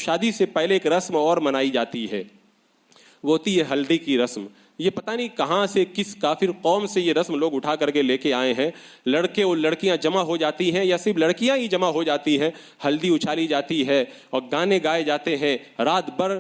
شادی سے پہلے ایک رسم اور منائی جاتی ہے، وہ ہوتی ہے ہلدی کی رسم۔ یہ پتہ نہیں کہاں سے، کس کافر قوم سے یہ رسم لوگ اٹھا کر کے لے کے آئے ہیں۔ لڑکے اور لڑکیاں جمع ہو جاتی ہیں، یا صرف لڑکیاں ہی جمع ہو جاتی ہیں، ہلدی اچھالی جاتی ہے اور گانے گائے جاتے ہیں، رات بھر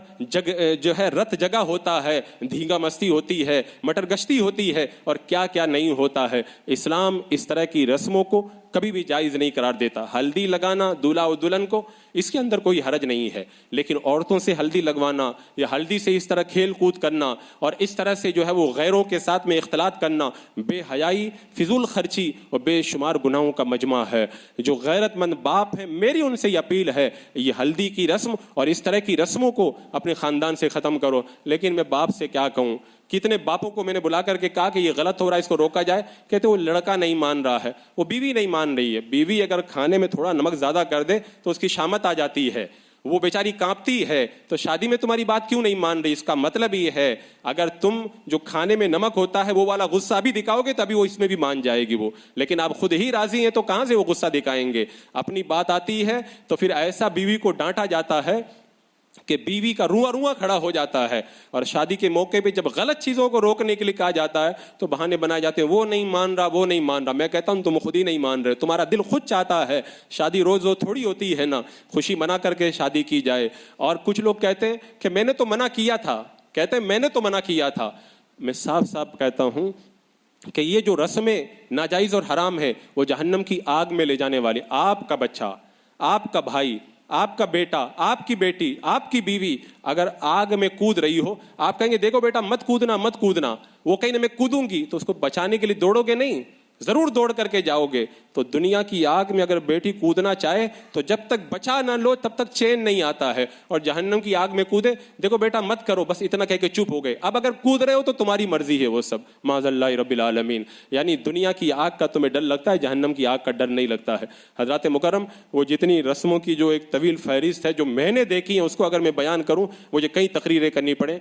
جو ہے رت جگہ ہوتا ہے، دھینگا مستی ہوتی ہے، مٹر گشتی ہوتی ہے، اور کیا کیا نہیں ہوتا ہے۔ اسلام اس طرح کی رسموں کو کبھی بھی جائز نہیں قرار دیتا۔ ہلدی لگانا دولہا و دلہن کو، اس کے اندر کوئی حرج نہیں ہے، لیکن عورتوں سے ہلدی لگوانا یا ہلدی سے اس طرح کھیل کود کرنا اور اس طرح سے جو ہے وہ غیروں کے ساتھ میں اختلاط کرنا، بے حیائی، فضول خرچی اور بے شمار گناہوں کا مجمع ہے۔ جو غیرت مند باپ ہیں، میری ان سے یہ اپیل ہے، یہ ہلدی کی رسم اور اس طرح کی رسموں کو اپنے خاندان سے ختم کرو۔ لیکن میں باپ سے کیا کہوں، کتنے باپوں کو میں نے بلا کر کے کہا کہ یہ غلط ہو رہا ہے، اس کو روکا جائے، کہتے وہ لڑکا نہیں مان رہا ہے، وہ بیوی نہیں مان رہی ہے۔ بیوی اگر کھانے میں تھوڑا نمک زیادہ کر دے تو اس کی شامت آ جاتی ہے، وہ بیچاری کانپتی ہے، تو شادی میں تمہاری بات کیوں نہیں مان رہی؟ اس کا مطلب یہ ہے اگر تم جو کھانے میں نمک ہوتا ہے وہ والا غصہ بھی دکھاؤ گے تبھی وہ اس میں بھی مان جائے گی وہ، لیکن آپ خود ہی راضی ہیں تو کہاں سے وہ غصہ دکھائیں گے؟ اپنی بات آتی ہے تو پھر ایسا بیوی کو ڈانٹا جاتا ہے کہ بیوی کا رواں رواں کھڑا ہو جاتا ہے، اور شادی کے موقع پہ جب غلط چیزوں کو روکنے کے لیے کہا جاتا ہے تو بہانے بنائے جاتے ہیں، وہ نہیں مان رہا، وہ نہیں مان رہا۔ میں کہتا ہوں تم خود ہی نہیں مان رہے، تمہارا دل خود چاہتا ہے، شادی روز روز تھوڑی ہوتی ہے نا، خوشی منا کر کے شادی کی جائے۔ اور کچھ لوگ کہتے ہیں کہ میں نے تو منع کیا تھا، کہتے ہیں میں نے تو منع کیا تھا۔ میں صاف صاف کہتا ہوں کہ یہ جو رسمیں ناجائز اور حرام ہے وہ جہنم کی آگ میں لے جانے والی۔ آپ کا بچہ، آپ کا بھائی، آپ کا بیٹا، آپ کی بیٹی، آپ کی بیوی اگر آگ میں کود رہی ہو، آپ کہیں گے دیکھو بیٹا مت کودنا مت کودنا، وہ کہیں میں کودوں گی، تو اس کو بچانے کے لیے دوڑو گے نہیں، ضرور دوڑ کر کے جاؤ گے۔ تو دنیا کی آگ میں اگر بیٹی کودنا چاہے تو جب تک بچا نہ لو تب تک چین نہیں آتا ہے، اور جہنم کی آگ میں کودے، دیکھو بیٹا مت کرو، بس اتنا کہہ کے چپ ہو گئے۔ اب اگر کود رہے ہو تو تمہاری مرضی ہے وہ سب، معاذ اللہ رب العالمین۔ یعنی دنیا کی آگ کا تمہیں ڈر لگتا ہے، جہنم کی آگ کا ڈر نہیں لگتا ہے۔ حضرات مکرم، وہ جتنی رسموں کی جو ایک طویل فہرست ہے جو میں نے دیکھی ہے، اس کو اگر میں بیان کروں مجھے کئی تقریریں کرنی پڑیں۔